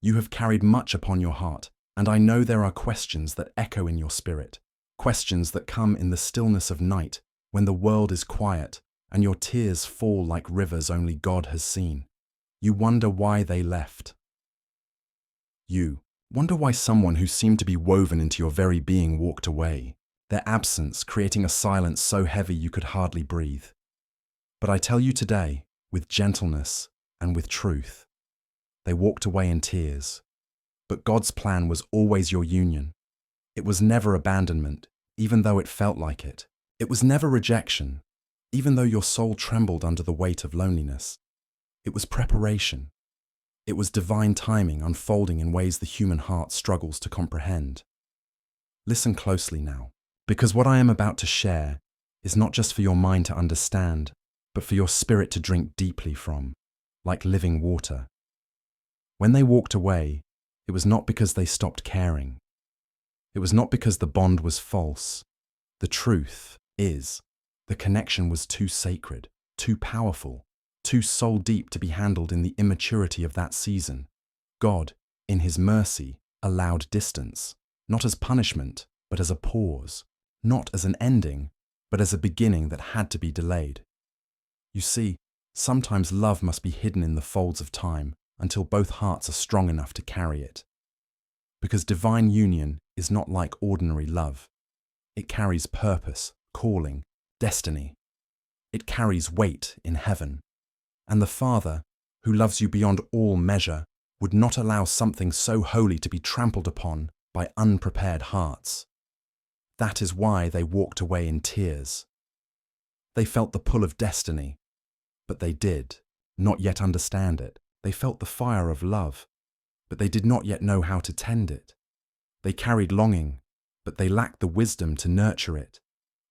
You have carried much upon your heart, and I know there are questions that echo in your spirit, questions that come in the stillness of night when the world is quiet and your tears fall like rivers only God has seen. You wonder why they left. You wonder why someone who seemed to be woven into your very being walked away, their absence creating a silence so heavy you could hardly breathe. But I tell you today, with gentleness and with truth, they walked away in tears. But God's plan was always your union. It was never abandonment, even though it felt like it. It was never rejection, even though your soul trembled under the weight of loneliness. It was preparation. It was divine timing unfolding in ways the human heart struggles to comprehend. Listen closely now, because what I am about to share is not just for your mind to understand, but for your spirit to drink deeply from, like living water. When they walked away, it was not because they stopped caring. It was not because the bond was false. The truth is, the connection was too sacred, too powerful, too soul-deep to be handled in the immaturity of that season. God, in His mercy, allowed distance, not as punishment, but as a pause, not as an ending, but as a beginning that had to be delayed. You see, sometimes love must be hidden in the folds of time until both hearts are strong enough to carry it. Because divine union is not like ordinary love. It carries purpose, calling, destiny. It carries weight in heaven. And the Father, who loves you beyond all measure, would not allow something so holy to be trampled upon by unprepared hearts. That is why they walked away in tears. They felt the pull of destiny, but they did not yet understand it. They felt the fire of love, but they did not yet know how to tend it. They carried longing, but they lacked the wisdom to nurture it.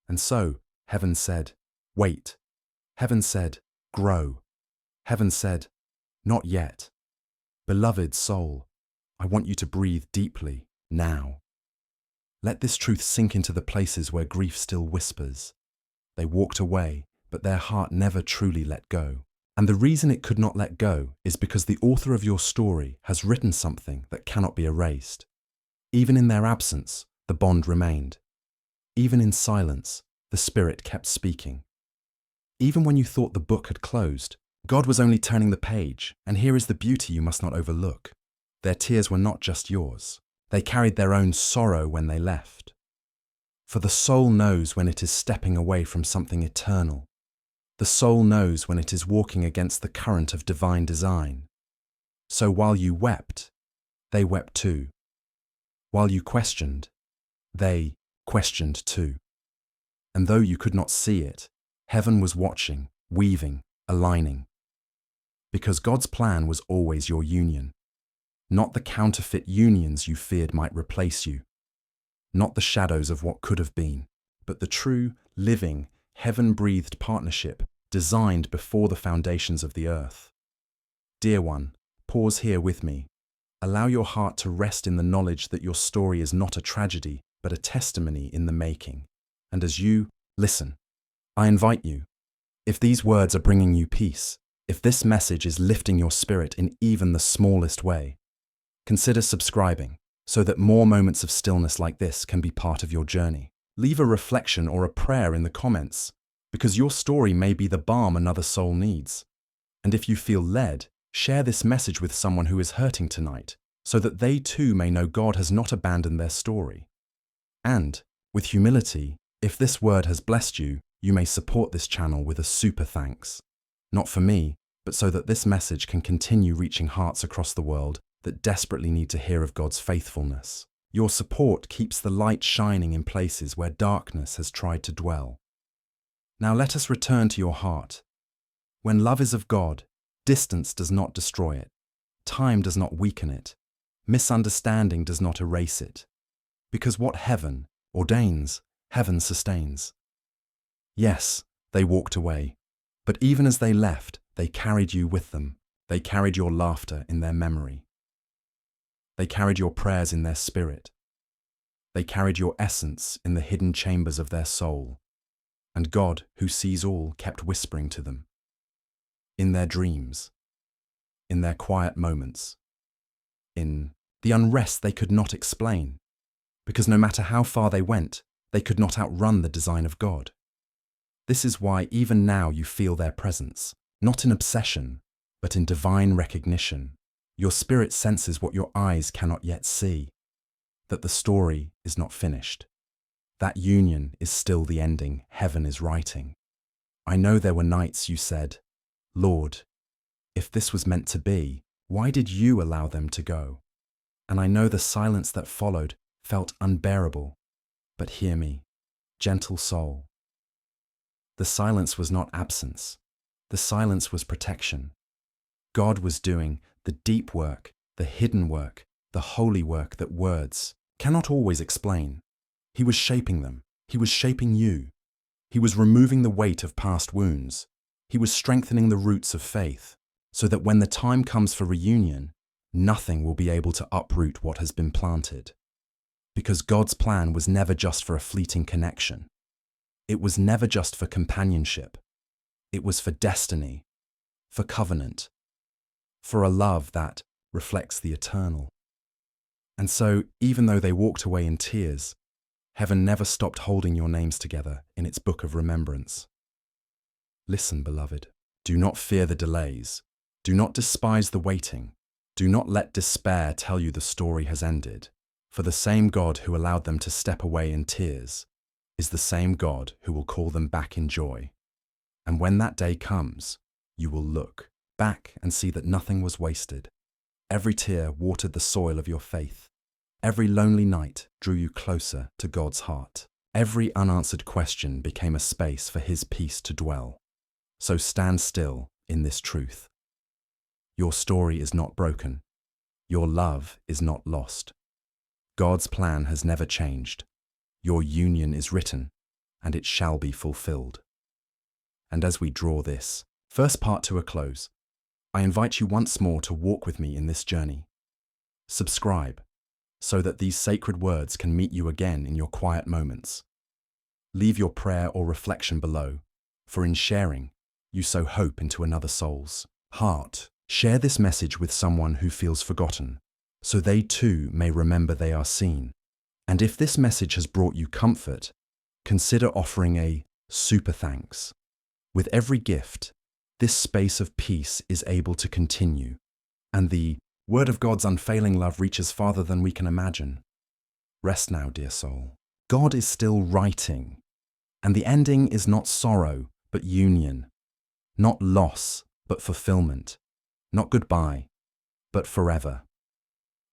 And so, heaven said, wait. Heaven said, grow. Heaven said, not yet. Beloved soul, I want you to breathe deeply now. Let this truth sink into the places where grief still whispers. They walked away, but their heart never truly let go. And the reason it could not let go is because the author of your story has written something that cannot be erased. Even in their absence, the bond remained. Even in silence, the Spirit kept speaking. Even when you thought the book had closed, God was only turning the page, and here is the beauty you must not overlook. Their tears were not just yours. They carried their own sorrow when they left. For the soul knows when it is stepping away from something eternal. The soul knows when it is walking against the current of divine design. So while you wept, they wept too. While you questioned, they questioned too. And though you could not see it, heaven was watching, weaving, aligning. Because God's plan was always your union. Not the counterfeit unions you feared might replace you. Not the shadows of what could have been, but the true, living, heaven-breathed partnership designed before the foundations of the earth. Dear one, pause here with me. Allow your heart to rest in the knowledge that your story is not a tragedy, but a testimony in the making. And as you listen, I invite you, if these words are bringing you peace, if this message is lifting your spirit in even the smallest way, consider subscribing so that more moments of stillness like this can be part of your journey. Leave a reflection or a prayer in the comments, because your story may be the balm another soul needs. And if you feel led, share this message with someone who is hurting tonight, so that they too may know God has not abandoned their story. And, with humility, if this word has blessed you, you may support this channel with a super thanks. Not for me, but so that this message can continue reaching hearts across the world that desperately need to hear of God's faithfulness. Your support keeps the light shining in places where darkness has tried to dwell. Now let us return to your heart. When love is of God, distance does not destroy it. Time does not weaken it. Misunderstanding does not erase it. Because what heaven ordains, heaven sustains. Yes, they walked away, but even as they left, they carried you with them. They carried your laughter in their memory. They carried your prayers in their spirit. They carried your essence in the hidden chambers of their soul. And God, who sees all, kept whispering to them. In their dreams, in their quiet moments, in the unrest they could not explain, because no matter how far they went, they could not outrun the design of God. This is why even now you feel their presence, not in obsession, but in divine recognition. Your spirit senses what your eyes cannot yet see, that the story is not finished. That union is still the ending heaven is writing. I know there were nights you said, Lord, if this was meant to be, why did you allow them to go? And I know the silence that followed felt unbearable. But hear me, gentle soul. The silence was not absence. The silence was protection. God was doing the deep work, the hidden work, the holy work that words cannot always explain. He was shaping them. He was shaping you. He was removing the weight of past wounds. He was strengthening the roots of faith, so that when the time comes for reunion, nothing will be able to uproot what has been planted. Because God's plan was never just for a fleeting connection. It was never just for companionship. It was for destiny, for covenant, for a love that reflects the eternal. And so, even though they walked away in tears, heaven never stopped holding your names together in its book of remembrance. Listen, beloved, do not fear the delays. Do not despise the waiting. Do not let despair tell you the story has ended. For the same God who allowed them to step away in tears is the same God who will call them back in joy. And when that day comes, you will look back and see that nothing was wasted. Every tear watered the soil of your faith. Every lonely night drew you closer to God's heart. Every unanswered question became a space for His peace to dwell. So stand still in this truth. Your story is not broken. Your love is not lost. God's plan has never changed. Your union is written, and it shall be fulfilled. And as we draw this first part to a close, I invite you once more to walk with me in this journey. Subscribe, so that these sacred words can meet you again in your quiet moments. Leave your prayer or reflection below, for in sharing, you sow hope into another soul's heart. Share this message with someone who feels forgotten, so they too may remember they are seen. And if this message has brought you comfort, consider offering a super thanks. With every gift, this space of peace is able to continue, and the word of God's unfailing love reaches farther than we can imagine. Rest now, dear soul. God is still writing, and the ending is not sorrow, but union, not loss, but fulfillment, not goodbye, but forever.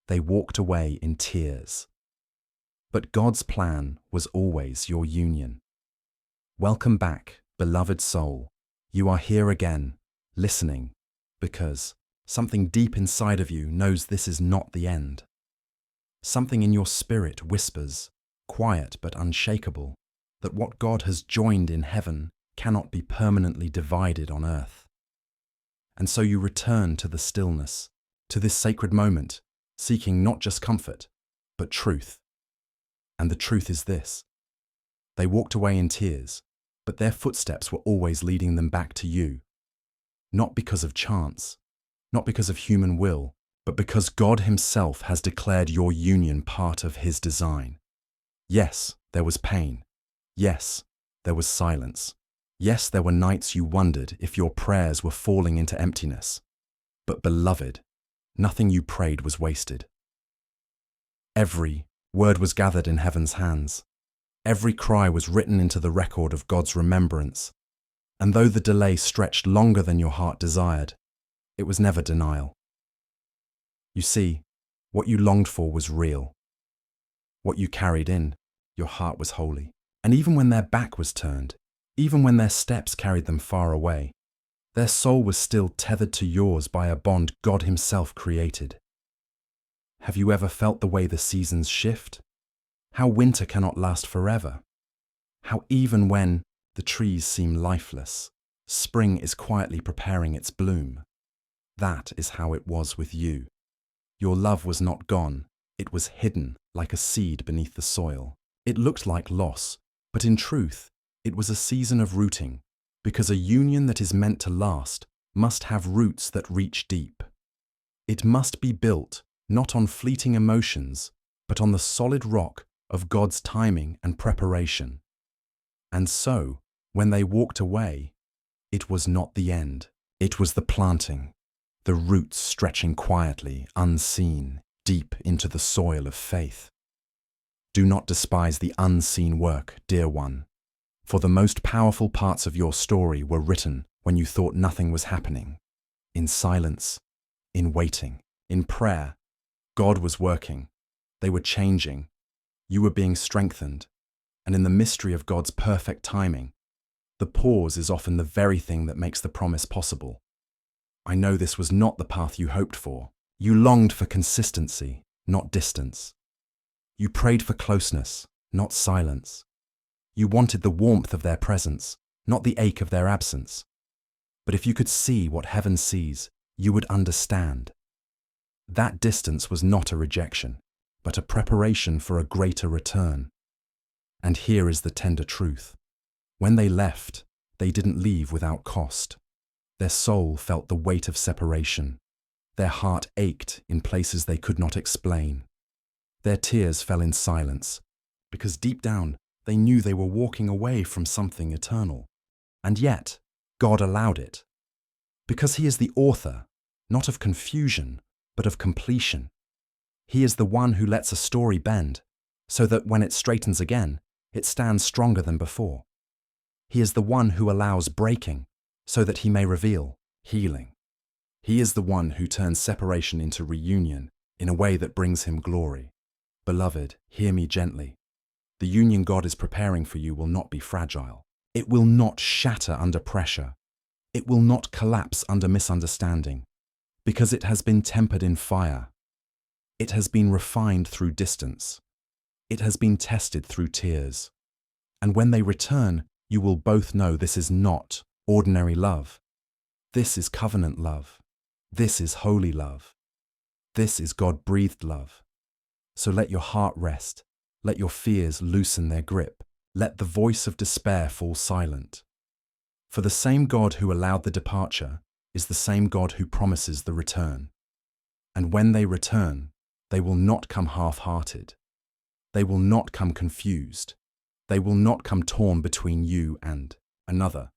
They walked away in tears, but God's plan was always your union. Welcome back, beloved soul. You are here again, listening, because something deep inside of you knows this is not the end. Something in your spirit whispers, quiet but unshakable, that what God has joined in heaven cannot be permanently divided on earth. And so you return to the stillness, to this sacred moment, seeking not just comfort, but truth. And the truth is this: they walked away in tears, but their footsteps were always leading them back to you. Not because of chance, not because of human will, but because God Himself has declared your union part of His design. Yes, there was pain. Yes, there was silence. Yes, there were nights you wondered if your prayers were falling into emptiness. But beloved, nothing you prayed was wasted. Every word was gathered in heaven's hands. Every cry was written into the record of God's remembrance. And though the delay stretched longer than your heart desired, it was never denial. You see, what you longed for was real. What you carried in, your heart was holy. And even when their back was turned, even when their steps carried them far away, their soul was still tethered to yours by a bond God Himself created. Have you ever felt the way the seasons shift? How winter cannot last forever? How even when the trees seem lifeless, spring is quietly preparing its bloom? That is how it was with you. Your love was not gone. It was hidden like a seed beneath the soil. It looked like loss, but in truth, it was a season of rooting, because a union that is meant to last must have roots that reach deep. It must be built not on fleeting emotions, but on the solid rock of God's timing and preparation. And so, when they walked away, it was not the end. It was the planting, the roots stretching quietly, unseen, deep into the soil of faith. Do not despise the unseen work, dear one, for the most powerful parts of your story were written when you thought nothing was happening. In silence, in waiting, in prayer, God was working. They were changing. You were being strengthened. And in the mystery of God's perfect timing, the pause is often the very thing that makes the promise possible. I know this was not the path you hoped for. You longed for consistency, not distance. You prayed for closeness, not silence. You wanted the warmth of their presence, not the ache of their absence. But if you could see what heaven sees, you would understand. That distance was not a rejection, but a preparation for a greater return. And here is the tender truth. When they left, they didn't leave without cost. Their soul felt the weight of separation. Their heart ached in places they could not explain. Their tears fell in silence, because deep down they knew they were walking away from something eternal. And yet, God allowed it. Because He is the author, not of confusion, but of completion. He is the one who lets a story bend, so that when it straightens again, it stands stronger than before. He is the one who allows breaking, so that He may reveal healing. He is the one who turns separation into reunion in a way that brings Him glory. Beloved, hear me gently. The union God is preparing for you will not be fragile. It will not shatter under pressure. It will not collapse under misunderstanding, because it has been tempered in fire. It has been refined through distance. It has been tested through tears. And when they return, you will both know this is not ordinary love. This is covenant love. This is holy love. This is God-breathed love. So let your heart rest. Let your fears loosen their grip. Let the voice of despair fall silent. For the same God who allowed the departure is the same God who promises the return. And when they return, they will not come half-hearted. They will not come confused. They will not come torn between you and another.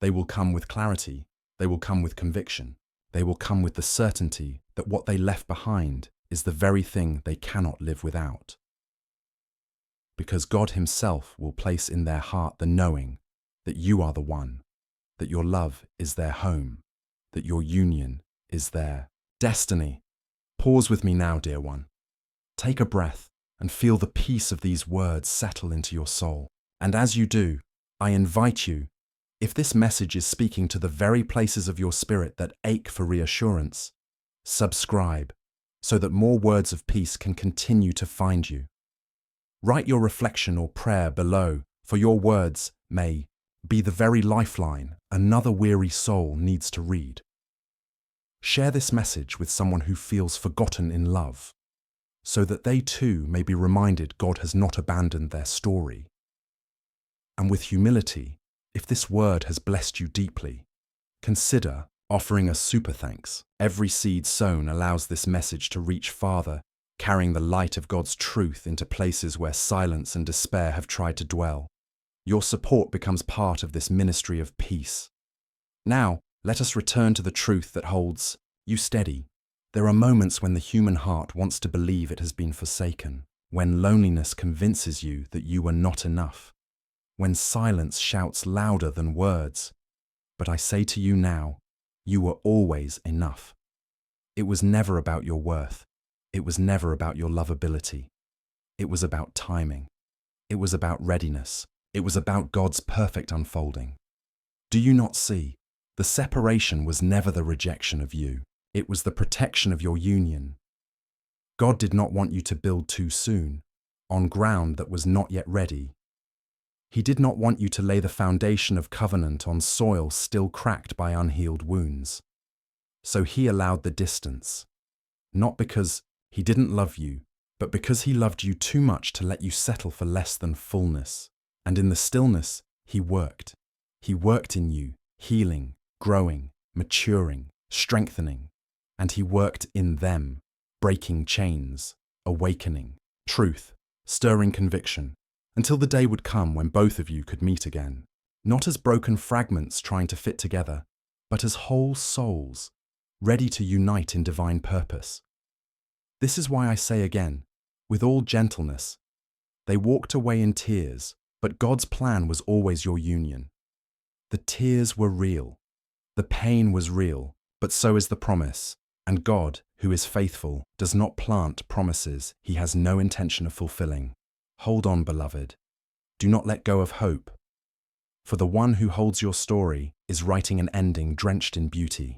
They will come with clarity. They will come with conviction. They will come with the certainty that what they left behind is the very thing they cannot live without. Because God Himself will place in their heart the knowing that you are the one, that your love is their home, that your union is their destiny. Pause with me now, dear one. Take a breath and feel the peace of these words settle into your soul. And as you do, I invite you, if this message is speaking to the very places of your spirit that ache for reassurance, subscribe so that more words of peace can continue to find you. Write your reflection or prayer below, for your words may be the very lifeline another weary soul needs to read. Share this message with someone who feels forgotten in love, so that they too may be reminded God has not abandoned their story. And with humility, if this word has blessed you deeply, consider offering a super thanks. Every seed sown allows this message to reach farther, carrying the light of God's truth into places where silence and despair have tried to dwell. Your support becomes part of this ministry of peace. Now, let us return to the truth that holds you steady. There are moments when the human heart wants to believe it has been forsaken, when loneliness convinces you that you are not enough, when silence shouts louder than words. But I say to you now, you were always enough. It was never about your worth. It was never about your lovability. It was about timing. It was about readiness. It was about God's perfect unfolding. Do you not see? The separation was never the rejection of you. It was the protection of your union. God did not want you to build too soon, on ground that was not yet ready. He did not want you to lay the foundation of covenant on soil still cracked by unhealed wounds. So He allowed the distance, not because He didn't love you, but because He loved you too much to let you settle for less than fullness. And in the stillness, He worked. He worked in you, healing, growing, maturing, strengthening. And He worked in them, breaking chains, awakening, truth, stirring conviction, until the day would come when both of you could meet again, not as broken fragments trying to fit together, but as whole souls, ready to unite in divine purpose. This is why I say again, with all gentleness, they walked away in tears, but God's plan was always your union. The tears were real, the pain was real, but so is the promise, and God, who is faithful, does not plant promises he has no intention of fulfilling. Hold on, beloved. Do not let go of hope, for the one who holds your story is writing an ending drenched in beauty.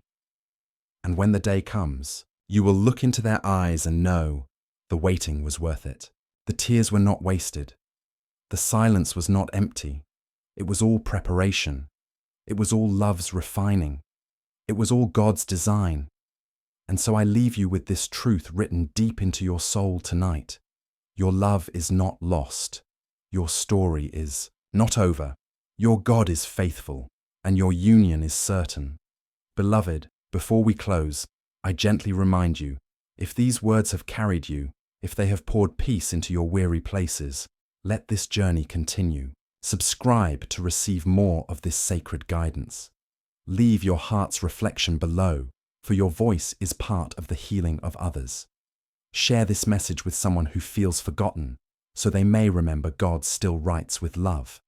And when the day comes, you will look into their eyes and know the waiting was worth it. The tears were not wasted. The silence was not empty. It was all preparation. It was all love's refining. It was all God's design. And so I leave you with this truth written deep into your soul tonight. Your love is not lost. Your story is not over. Your God is faithful, and your union is certain. Beloved, before we close, I gently remind you, if these words have carried you, if they have poured peace into your weary places, let this journey continue. Subscribe to receive more of this sacred guidance. Leave your heart's reflection below, for your voice is part of the healing of others. Share this message with someone who feels forgotten, so they may remember God still writes with love.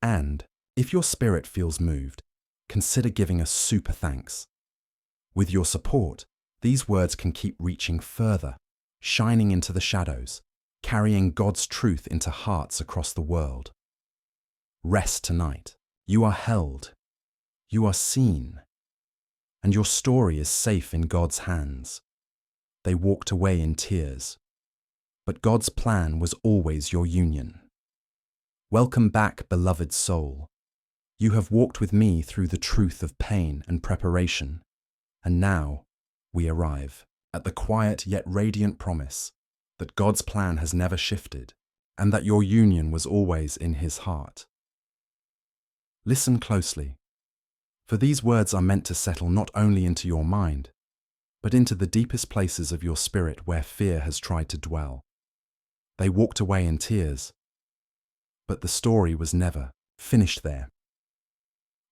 And, if your spirit feels moved, consider giving a super thanks. With your support, these words can keep reaching further, shining into the shadows, carrying God's truth into hearts across the world. Rest tonight. You are held. You are seen. And your story is safe in God's hands. They walked away in tears, but God's plan was always your union. Welcome back, beloved soul. You have walked with me through the truth of pain and preparation, and now we arrive at the quiet yet radiant promise that God's plan has never shifted and that your union was always in His heart. Listen closely, for these words are meant to settle not only into your mind, but into the deepest places of your spirit where fear has tried to dwell. They walked away in tears, but the story was never finished there.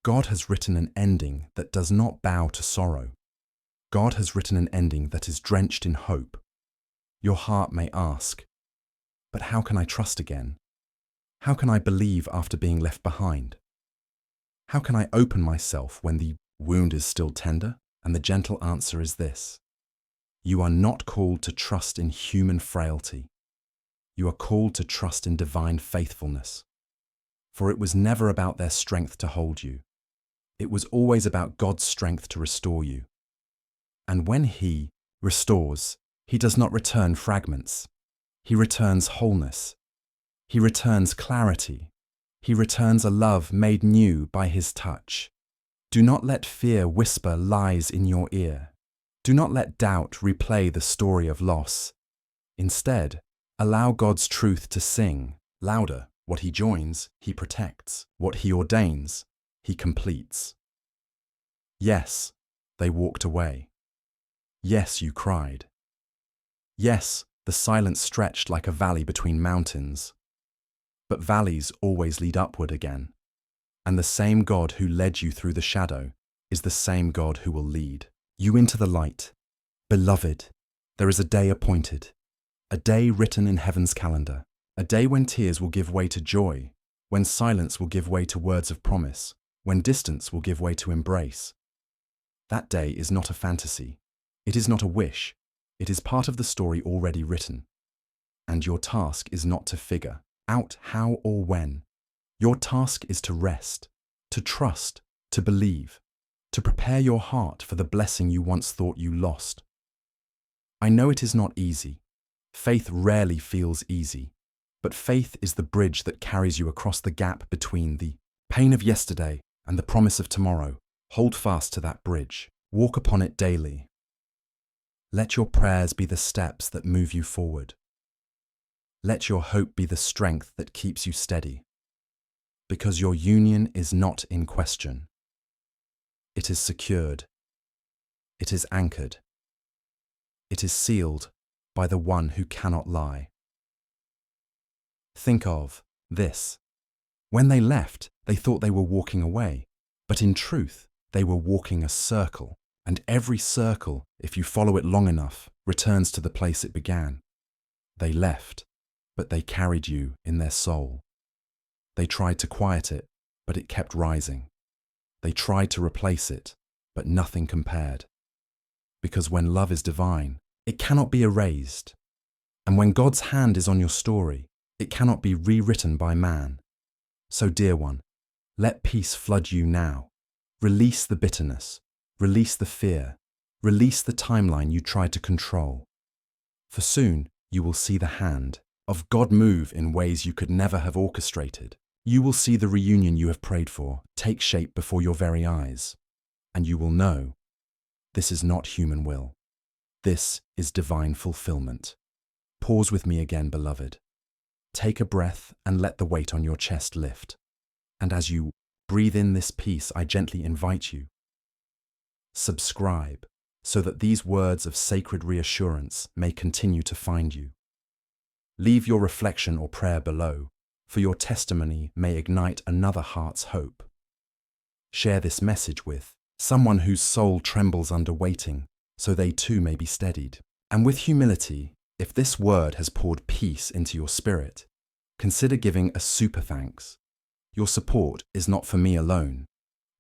God has written an ending that does not bow to sorrow. God has written an ending that is drenched in hope. Your heart may ask, but how can I trust again? How can I believe after being left behind? How can I open myself when the wound is still tender? And the gentle answer is this: you are not called to trust in human frailty. You are called to trust in divine faithfulness. For it was never about their strength to hold you. It was always about God's strength to restore you. And when He restores, He does not return fragments. He returns wholeness. He returns clarity. He returns a love made new by His touch. Do not let fear whisper lies in your ear. Do not let doubt replay the story of loss. Instead, allow God's truth to sing louder. What He joins, He protects. What He ordains, He completes. Yes, they walked away. Yes, you cried. Yes, the silence stretched like a valley between mountains. But valleys always lead upward again. And the same God who led you through the shadow is the same God who will lead you into the light. Beloved, there is a day appointed, a day written in heaven's calendar, a day when tears will give way to joy, when silence will give way to words of promise, when distance will give way to embrace. That day is not a fantasy. It is not a wish. It is part of the story already written. And your task is not to figure out how or when. Your task is to rest, to trust, to believe, to prepare your heart for the blessing you once thought you lost. I know it is not easy. Faith rarely feels easy, but faith is the bridge that carries you across the gap between the pain of yesterday and the promise of tomorrow. Hold fast to that bridge. Walk upon it daily. Let your prayers be the steps that move you forward. Let your hope be the strength that keeps you steady. Because your union is not in question. It is secured. It is anchored. It is sealed by the one who cannot lie. Think of this. When they left, they thought they were walking away, but in truth, they were walking a circle, and every circle, if you follow it long enough, returns to the place it began. They left, but they carried you in their soul. They tried to quiet it, but it kept rising. They tried to replace it, but nothing compared. Because when love is divine, it cannot be erased. And when God's hand is on your story, it cannot be rewritten by man. So, dear one, let peace flood you now. Release the bitterness, release the fear, release the timeline you tried to control. For soon you will see the hand of God move in ways you could never have orchestrated. You will see the reunion you have prayed for take shape before your very eyes. And you will know, this is not human will. This is divine fulfillment. Pause with me again, beloved. Take a breath and let the weight on your chest lift. And as you breathe in this peace, I gently invite you. Subscribe so that these words of sacred reassurance may continue to find you. Leave your reflection or prayer below, for your testimony may ignite another heart's hope. Share this message with someone whose soul trembles under waiting, so they too may be steadied. And with humility, if this word has poured peace into your spirit, consider giving a super thanks. Your support is not for me alone.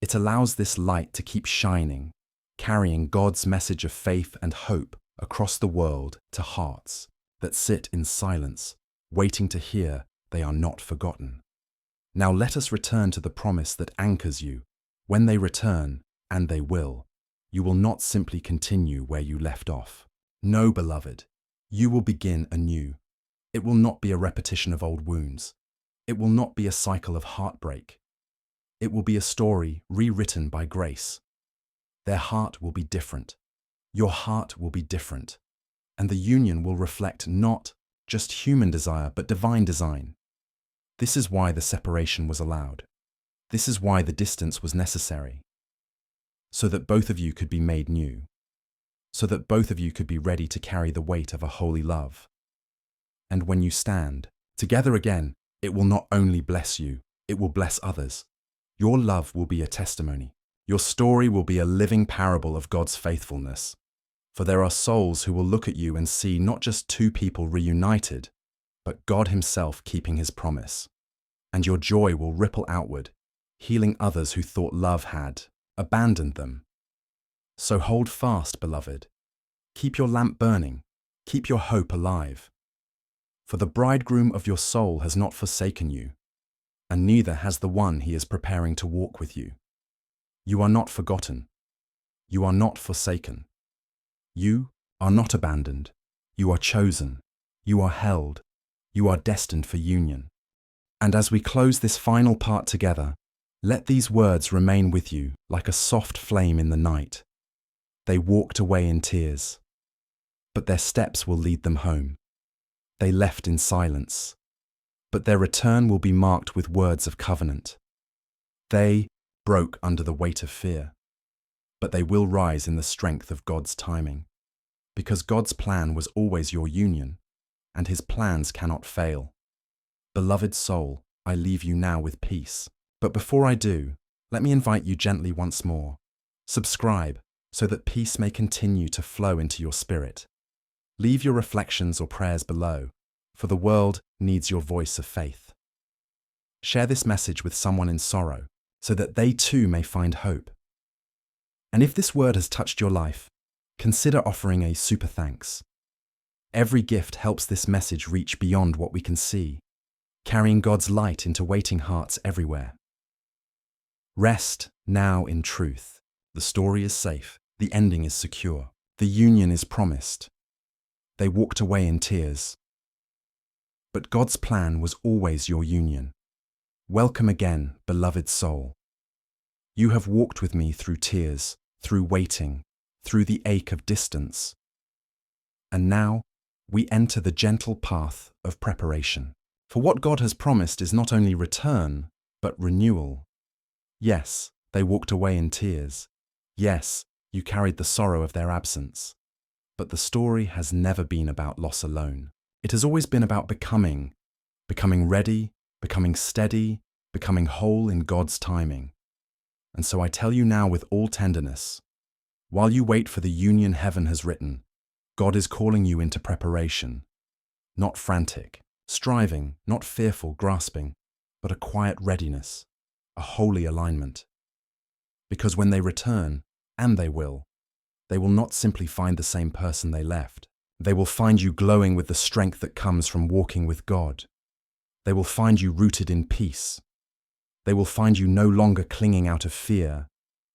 It allows this light to keep shining, carrying God's message of faith and hope across the world to hearts that sit in silence, waiting to hear they are not forgotten. Now let us return to the promise that anchors you. When they return, and they will, you will not simply continue where you left off. No, beloved, you will begin anew. It will not be a repetition of old wounds. It will not be a cycle of heartbreak. It will be a story rewritten by grace. Their heart will be different. Your heart will be different. And the union will reflect not just human desire, but divine design. This is why the separation was allowed. This is why the distance was necessary. So that both of you could be made new. So that both of you could be ready to carry the weight of a holy love. And when you stand together again, it will not only bless you, it will bless others. Your love will be a testimony. Your story will be a living parable of God's faithfulness. For there are souls who will look at you and see not just two people reunited, but God Himself keeping His promise. And your joy will ripple outward, healing others who thought love had abandoned them. So hold fast, beloved. Keep your lamp burning. Keep your hope alive. For the bridegroom of your soul has not forsaken you, and neither has the one He is preparing to walk with you. You are not forgotten. You are not forsaken. You are not abandoned. You are chosen. You are held. You are destined for union. And as we close this final part together, let these words remain with you like a soft flame in the night. They walked away in tears, but their steps will lead them home. They left in silence, but their return will be marked with words of covenant. They broke under the weight of fear, but they will rise in the strength of God's timing, because God's plan was always your union, and His plans cannot fail. Beloved soul, I leave you now with peace. But before I do, let me invite you gently once more. Subscribe so that peace may continue to flow into your spirit. Leave your reflections or prayers below, for the world needs your voice of faith. Share this message with someone in sorrow, so that they too may find hope. And if this word has touched your life, consider offering a super thanks. Every gift helps this message reach beyond what we can see, carrying God's light into waiting hearts everywhere. Rest now in truth. The story is safe. The ending is secure. The union is promised. They walked away in tears. But God's plan was always your union. Welcome again, beloved soul. You have walked with me through tears, through waiting, through the ache of distance. And now we enter the gentle path of preparation. For what God has promised is not only return, but renewal. Yes, they walked away in tears. Yes, you carried the sorrow of their absence. But the story has never been about loss alone. It has always been about becoming ready, becoming steady, becoming whole in God's timing. And so I tell you now with all tenderness, while you wait for the union heaven has written, God is calling you into preparation, not frantic, striving, not fearful, grasping, but a quiet readiness, a holy alignment. Because when they return, and they will not simply find the same person they left. They will find you glowing with the strength that comes from walking with God. They will find you rooted in peace. They will find you no longer clinging out of fear,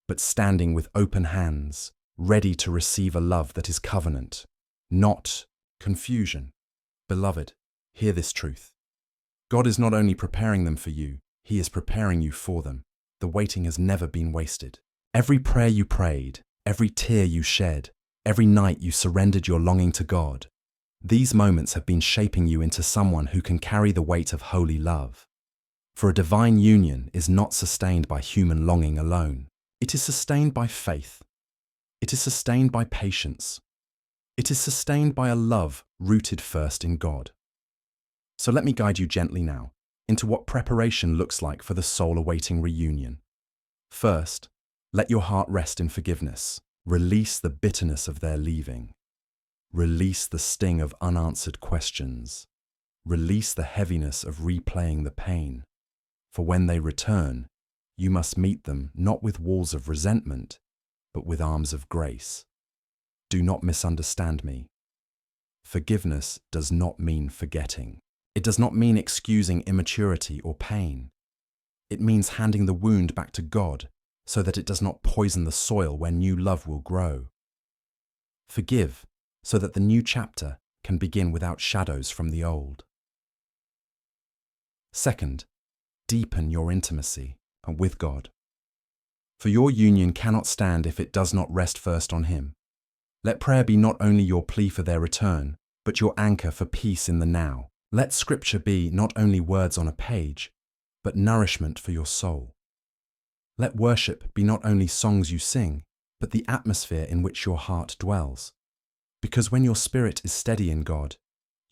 but standing with open hands, ready to receive a love that is covenant, not confusion. Beloved, hear this truth. God is not only preparing them for you, He is preparing you for them. The waiting has never been wasted. Every prayer you prayed, every tear you shed, every night you surrendered your longing to God, these moments have been shaping you into someone who can carry the weight of holy love. For a divine union is not sustained by human longing alone. It is sustained by faith. It is sustained by patience. It is sustained by a love rooted first in God. So let me guide you gently now into what preparation looks like for the soul-awaiting reunion. First, let your heart rest in forgiveness. Release the bitterness of their leaving. Release the sting of unanswered questions. Release the heaviness of replaying the pain. For when they return, you must meet them not with walls of resentment, but with arms of grace. Do not misunderstand me. Forgiveness does not mean forgetting. It does not mean excusing immaturity or pain. It means handing the wound back to God so that it does not poison the soil where new love will grow. Forgive so that the new chapter can begin without shadows from the old. Second, deepen your intimacy with God. For your union cannot stand if it does not rest first on Him. Let prayer be not only your plea for their return, but your anchor for peace in the now. Let Scripture be not only words on a page, but nourishment for your soul. Let worship be not only songs you sing, but the atmosphere in which your heart dwells. Because when your spirit is steady in God,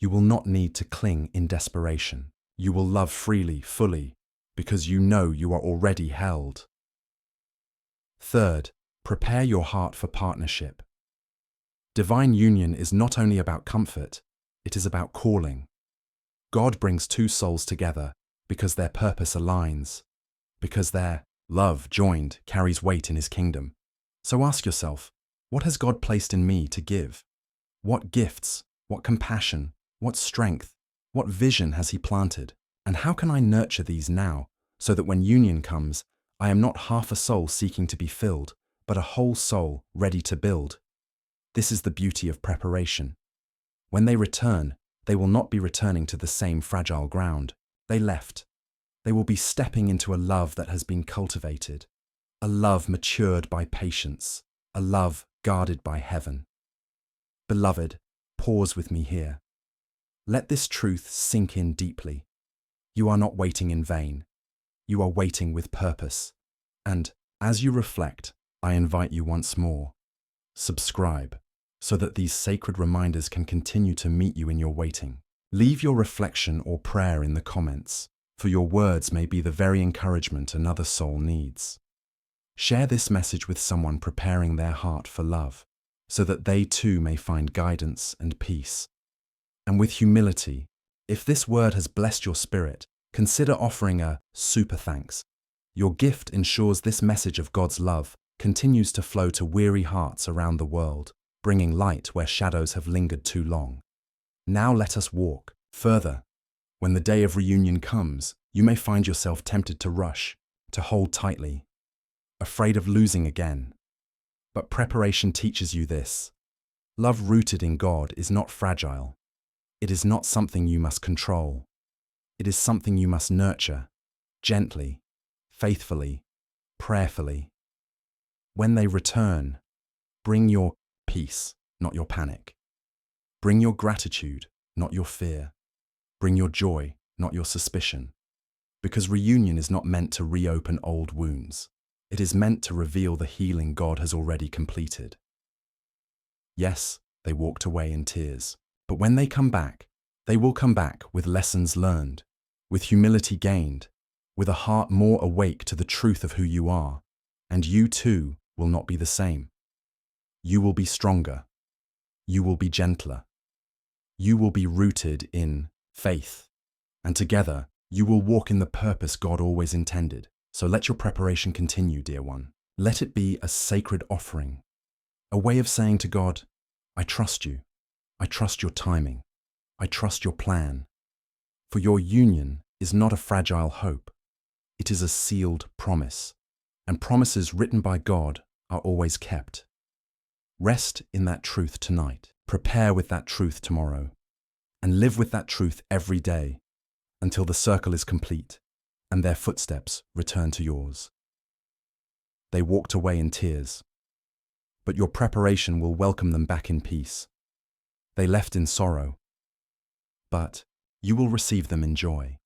you will not need to cling in desperation. You will love freely, fully, because you know you are already held. Third, prepare your heart for partnership. Divine union is not only about comfort, it is about calling. God brings two souls together because their purpose aligns, because their love joined carries weight in His kingdom. So ask yourself, what has God placed in me to give? What gifts, what compassion, what strength, what vision has He planted? And how can I nurture these now so that when union comes, I am not half a soul seeking to be filled, but a whole soul ready to build? This is the beauty of preparation. When they return, they will not be returning to the same fragile ground they left. They will be stepping into a love that has been cultivated, a love matured by patience, a love guarded by heaven. Beloved, pause with me here. Let this truth sink in deeply. You are not waiting in vain. You are waiting with purpose. And as you reflect, I invite you once more, subscribe, so that these sacred reminders can continue to meet you in your waiting. Leave your reflection or prayer in the comments, for your words may be the very encouragement another soul needs. Share this message with someone preparing their heart for love, so that they too may find guidance and peace. And with humility, if this word has blessed your spirit, consider offering a super thanks. Your gift ensures this message of God's love continues to flow to weary hearts around the world, bringing light where shadows have lingered too long. Now let us walk further. When the day of reunion comes, you may find yourself tempted to rush, to hold tightly, afraid of losing again. But preparation teaches you this. Love rooted in God is not fragile. It is not something you must control. It is something you must nurture, gently, faithfully, prayerfully. When they return, bring your peace, not your panic. Bring your gratitude, not your fear. Bring your joy, not your suspicion. Because reunion is not meant to reopen old wounds. It is meant to reveal the healing God has already completed. Yes, They walked away in tears. But when they come back, they will come back with lessons learned, with humility gained, with a heart more awake to the truth of who you are, and you too will not be the same. You will be stronger. You will be gentler. You will be rooted in faith. And together, you will walk in the purpose God always intended. So let your preparation continue, dear one. Let it be a sacred offering, a way of saying to God, I trust you. I trust your timing. I trust your plan. For your union is not a fragile hope. It is a sealed promise. And promises written by God are always kept. Rest in that truth tonight. Prepare with that truth tomorrow. And live with that truth every day until the circle is complete and their footsteps return to yours. They walked away in tears, but your preparation will welcome them back in peace. They left in sorrow, but you will receive them in joy,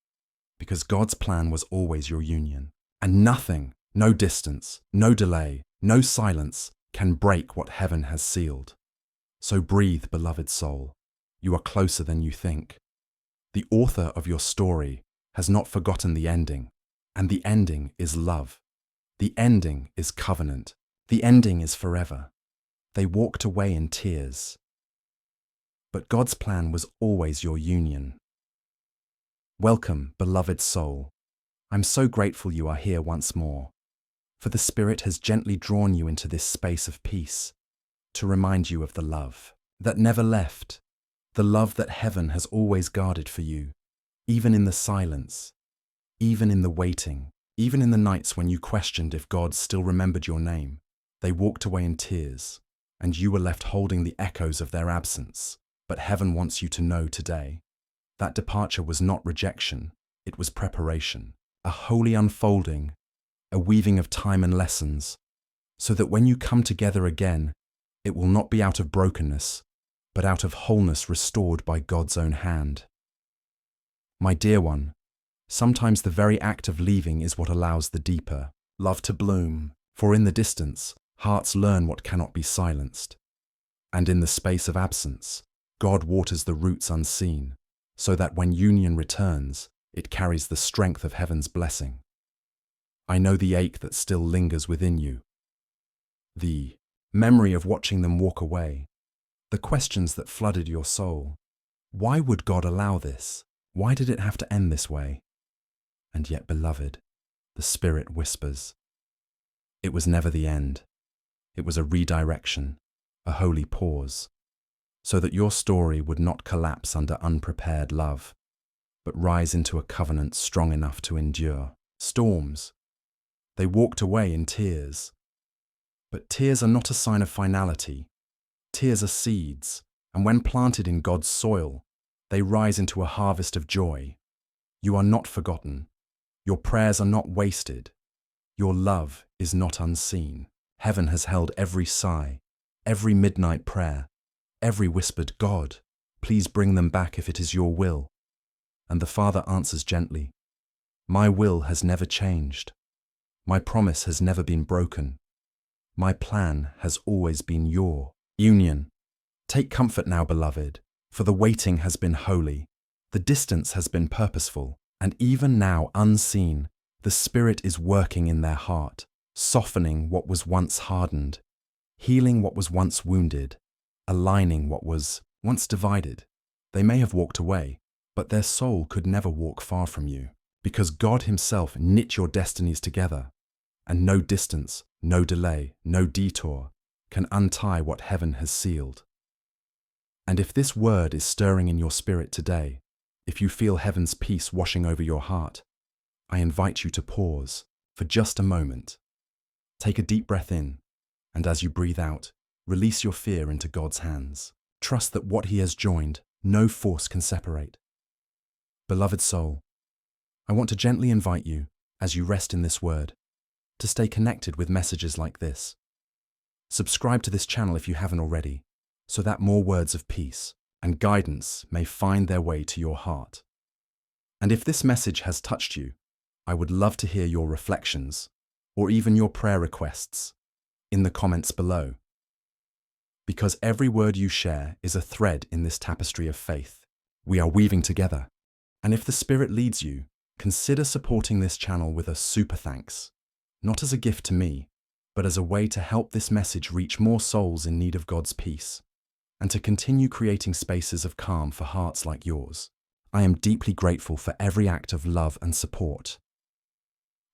because God's plan was always your union. And nothing, no distance, no delay, no silence can break what heaven has sealed. So breathe, beloved soul. You are closer than you think. The author of your story has not forgotten the ending, and the ending is love. The ending is covenant. The ending is forever. They walked away in tears, but God's plan was always your union. Welcome, beloved soul. I'm so grateful you are here once more, for the Spirit has gently drawn you into this space of peace to remind you of the love that never left, the love that heaven has always guarded for you, even in the silence, even in the waiting, even in the nights when you questioned if God still remembered your name. They walked away in tears, and you were left holding the echoes of their absence. But heaven wants you to know today that departure was not rejection, it was preparation, a holy unfolding, a weaving of time and lessons, so that when you come together again, it will not be out of brokenness, but out of wholeness restored by God's own hand. My dear one, sometimes the very act of leaving is what allows the deeper love to bloom, for in the distance, hearts learn what cannot be silenced. And in the space of absence, God waters the roots unseen, so that when union returns, it carries the strength of heaven's blessing. I know the ache that still lingers within you, the memory of watching them walk away, the questions that flooded your soul. Why would God allow this? Why did it have to end this way? And yet, beloved, the Spirit whispers, it was never the end. It was a redirection, a holy pause, so that your story would not collapse under unprepared love, but rise into a covenant strong enough to endure storms. They walked away in tears. But tears are not a sign of finality. Tears are seeds, and when planted in God's soil, they rise into a harvest of joy. You are not forgotten. Your prayers are not wasted. Your love is not unseen. Heaven has held every sigh, every midnight prayer, every whispered, God, please bring them back if it is your will. And the Father answers gently, my will has never changed. My promise has never been broken. My plan has always been your union. Take comfort now, beloved, for the waiting has been holy, the distance has been purposeful, and even now unseen, the Spirit is working in their heart, softening what was once hardened, healing what was once wounded, aligning what was once divided. They may have walked away, but their soul could never walk far from you, because God Himself knit your destinies together, and no distance, no delay, no detour can untie what heaven has sealed. And if this word is stirring in your spirit today, if you feel heaven's peace washing over your heart, I invite you to pause for just a moment. Take a deep breath in, and as you breathe out, release your fear into God's hands. Trust that what He has joined, no force can separate. Beloved soul, I want to gently invite you, as you rest in this word, to stay connected with messages like this. Subscribe to this channel if you haven't already, so that more words of peace and guidance may find their way to your heart. And if this message has touched you, I would love to hear your reflections or even your prayer requests in the comments below. because every word you share is a thread in this tapestry of faith. We are weaving together. And if the Spirit leads you, consider supporting this channel with a super thanks, not as a gift to me, but as a way to help this message reach more souls in need of God's peace, and to continue creating spaces of calm for hearts like yours. I am deeply grateful for every act of love and support.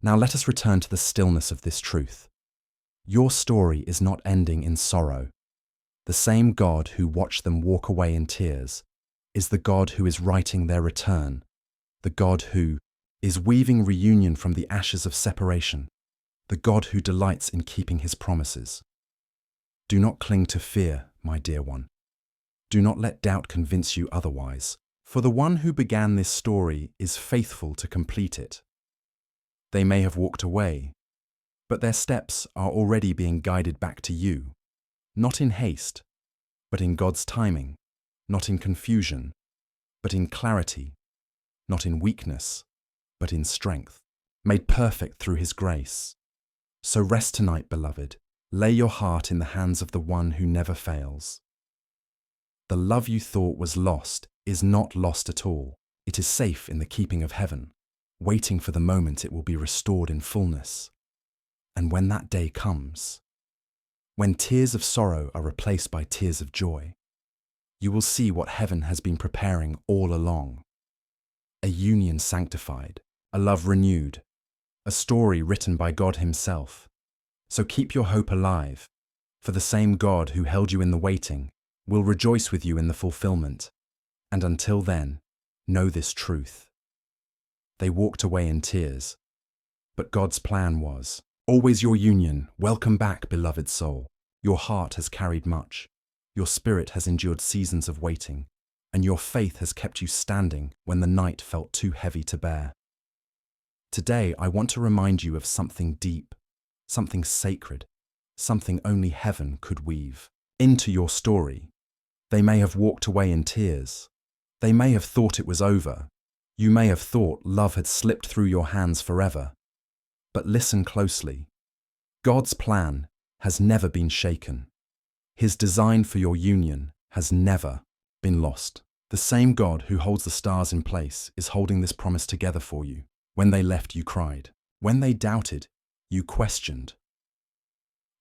Now let us return to the stillness of this truth. Your story is not ending in sorrow. The same God who watched them walk away in tears is the God who is writing their return, the God who is weaving reunion from the ashes of separation, the God who delights in keeping his promises. Do not cling to fear, my dear one. Do not let doubt convince you otherwise, for the one who began this story is faithful to complete it. They may have walked away, but their steps are already being guided back to you, not in haste, but in God's timing, not in confusion, but in clarity, not in weakness, but in strength, made perfect through his grace. So rest tonight, beloved. Lay your heart in the hands of the one who never fails. The love you thought was lost is not lost at all. It is safe in the keeping of heaven, waiting for the moment it will be restored in fullness. And when that day comes, when tears of sorrow are replaced by tears of joy, you will see what heaven has been preparing all along. A union sanctified, a love renewed, a story written by God himself. So keep your hope alive, for the same God who held you in the waiting will rejoice with you in the fulfillment. And until then, know this truth. They walked away in tears, but God's plan was always your union. Welcome back, beloved soul. Your heart has carried much. Your spirit has endured seasons of waiting, and your faith has kept you standing when the night felt too heavy to bear. Today, I want to remind you of something deep, something sacred, something only heaven could weave into your story. They may have walked away in tears. They may have thought it was over. You may have thought love had slipped through your hands forever. But listen closely. God's plan has never been shaken. His design for your union has never been lost. The same God who holds the stars in place is holding this promise together for you. When they left, you cried. When they doubted, you questioned.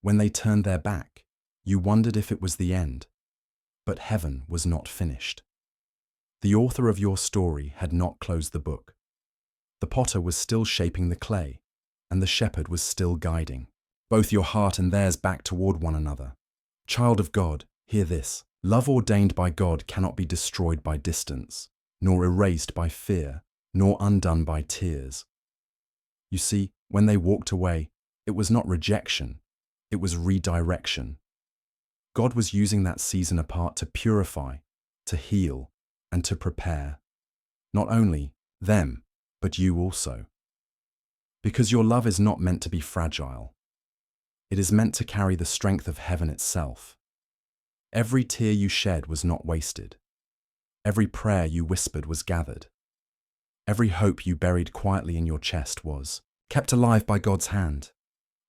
When they turned their back, you wondered if it was the end. But heaven was not finished. The author of your story had not closed the book. The potter was still shaping the clay, and the shepherd was still guiding both your heart and theirs back toward one another. Child of God, hear this. Love ordained by God cannot be destroyed by distance, nor erased by fear, nor undone by tears. You see, when they walked away, it was not rejection, it was redirection. God was using that season apart to purify, to heal, and to prepare. Not only them, but you also. Because your love is not meant to be fragile. It is meant to carry the strength of heaven itself. Every tear you shed was not wasted. Every prayer you whispered was gathered. Every hope you buried quietly in your chest was kept alive by God's hand.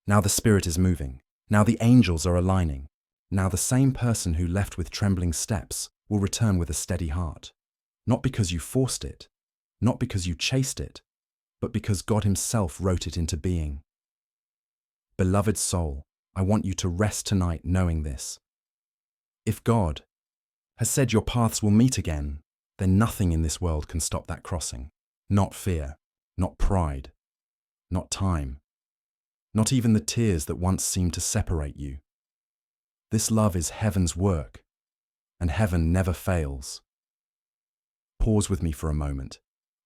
Now the Spirit is moving. Now the angels are aligning. Now the same person who left with trembling steps will return with a steady heart. Not because you forced it, not because you chased it, but because God himself wrote it into being. Beloved soul, I want you to rest tonight knowing this. If God has said your paths will meet again, then nothing in this world can stop that crossing. Not fear, not pride, not time, not even the tears that once seemed to separate you. This love is heaven's work, and heaven never fails. Pause with me for a moment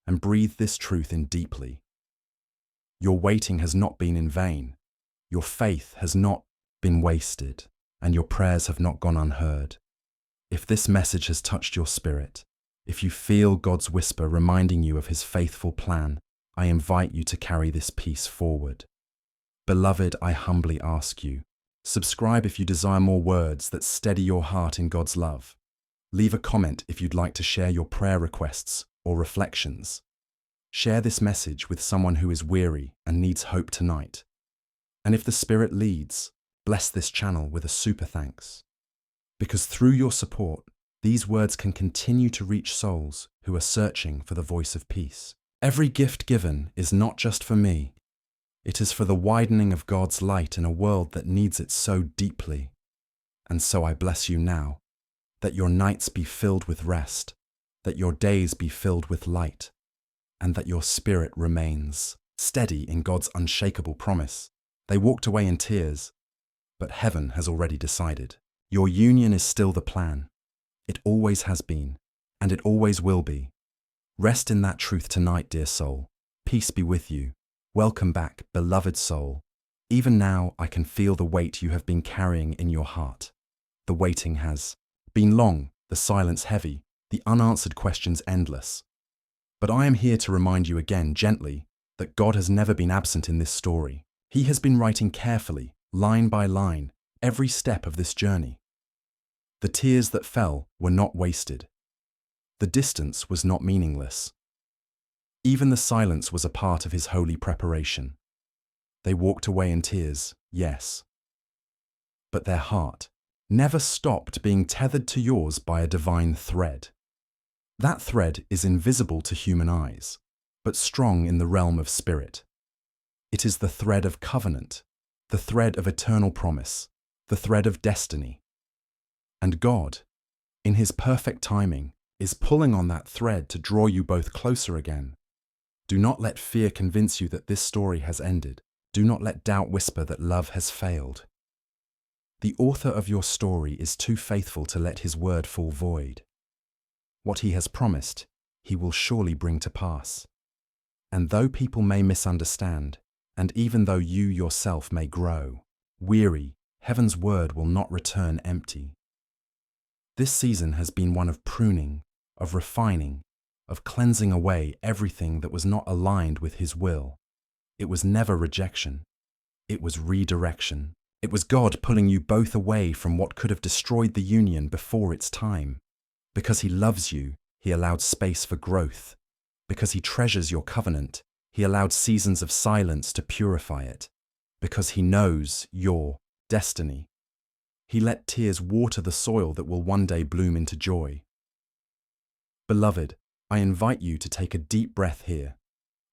and breathe this truth in deeply. Your waiting has not been in vain. Your faith has not been wasted, and your prayers have not gone unheard. If this message has touched your spirit, if you feel God's whisper reminding you of his faithful plan, I invite you to carry this peace forward. Beloved, I humbly ask you, subscribe if you desire more words that steady your heart in God's love. Leave a comment if you'd like to share your prayer requests or reflections. Share this message with someone who is weary and needs hope tonight. And if the Spirit leads, bless this channel with a super thanks. Because through your support, these words can continue to reach souls who are searching for the voice of peace. Every gift given is not just for me. It is for the widening of God's light in a world that needs it so deeply. And so I bless you now, that your nights be filled with rest, that your days be filled with light, and that your spirit remains steady in God's unshakable promise. They walked away in tears, but heaven has already decided. Your union is still the plan. It always has been, and it always will be. Rest in that truth tonight, dear soul. Peace be with you. Welcome back, beloved soul. Even now, I can feel the weight you have been carrying in your heart. The waiting has been long, the silence heavy, the unanswered questions endless. But I am here to remind you again, gently, that God has never been absent in this story. He has been writing carefully, line by line, every step of this journey. The tears that fell were not wasted. The distance was not meaningless. Even the silence was a part of his holy preparation. They walked away in tears, yes. But their heart never stopped being tethered to yours by a divine thread. That thread is invisible to human eyes, but strong in the realm of spirit. It is the thread of covenant, the thread of eternal promise, the thread of destiny. And God, in his perfect timing, is pulling on that thread to draw you both closer again. Do not let fear convince you that this story has ended. Do not let doubt whisper that love has failed. The author of your story is too faithful to let his word fall void. What he has promised, he will surely bring to pass. And though people may misunderstand, and even though you yourself may grow weary, heaven's word will not return empty. This season has been one of pruning, of refining, of cleansing away everything that was not aligned with his will. It was never rejection. It was redirection. It was God pulling you both away from what could have destroyed the union before its time. Because he loves you, he allowed space for growth. Because he treasures your covenant, he allowed seasons of silence to purify it. Because he knows your destiny, he let tears water the soil that will one day bloom into joy. Beloved, I invite you to take a deep breath here.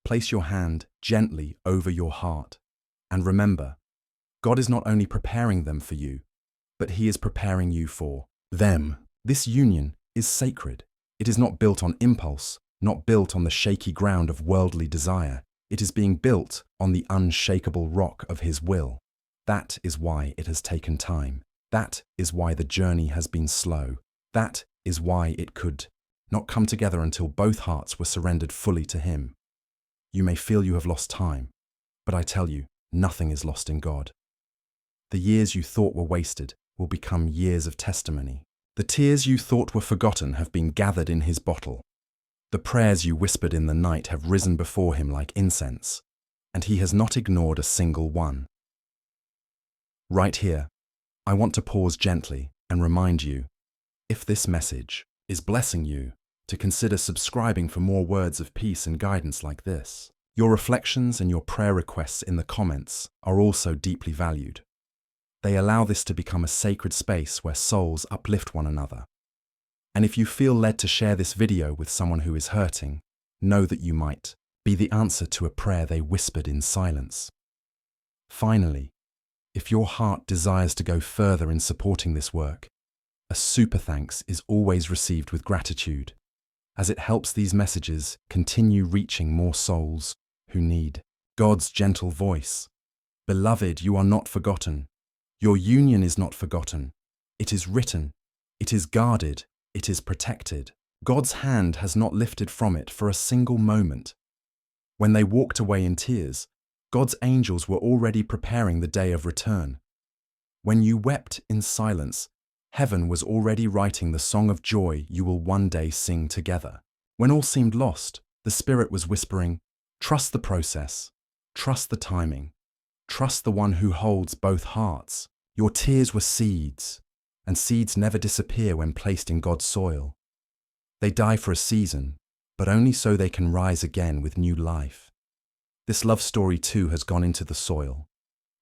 Place your hand gently over your heart. And remember, God is not only preparing them for you, but he is preparing you for them. This union is sacred. It is not built on impulse, not built on the shaky ground of worldly desire. It is being built on the unshakable rock of his will. That is why it has taken time. That is why the journey has been slow. That is why it could not come together until both hearts were surrendered fully to him. You may feel you have lost time, but I tell you, nothing is lost in God. The years you thought were wasted will become years of testimony. The tears you thought were forgotten have been gathered in his bottle. The prayers you whispered in the night have risen before him like incense, and he has not ignored a single one. Right here, I want to pause gently and remind you, if this message is blessing you, to consider subscribing for more words of peace and guidance like this. Your reflections and your prayer requests in the comments are also deeply valued. They allow this to become a sacred space where souls uplift one another. And if you feel led to share this video with someone who is hurting, know that you might be the answer to a prayer they whispered in silence. Finally, if your heart desires to go further in supporting this work, a super thanks is always received with gratitude, as it helps these messages continue reaching more souls who need God's gentle voice. Beloved, you are not forgotten. Your union is not forgotten. It is written. It is guarded. It is protected. God's hand has not lifted from it for a single moment. When they walked away in tears, God's angels were already preparing the day of return. When you wept in silence, heaven was already writing the song of joy you will one day sing together. When all seemed lost, the Spirit was whispering, trust the process, trust the timing, trust the one who holds both hearts. Your tears were seeds, and seeds never disappear when placed in God's soil. They die for a season, but only so they can rise again with new life. This love story too has gone into the soil,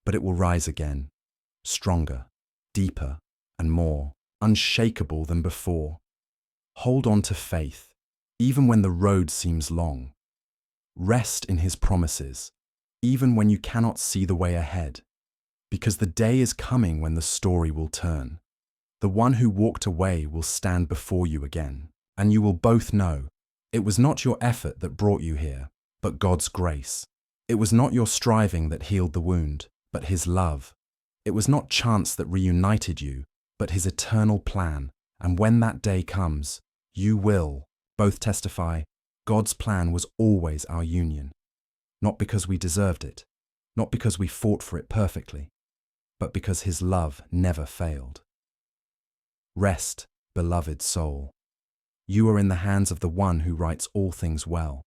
but it will rise again, stronger, deeper, and more unshakable than before. Hold on to faith, even when the road seems long. Rest in His promises, even when you cannot see the way ahead. Because the day is coming when the story will turn. The one who walked away will stand before you again, and you will both know it was not your effort that brought you here, but God's grace. It was not your striving that healed the wound, but His love. It was not chance that reunited you, but His eternal plan. And when that day comes, you will both testify, God's plan was always our union. Not because we deserved it, not because we fought for it perfectly, but because His love never failed. Rest, beloved soul. You are in the hands of the one who writes all things well.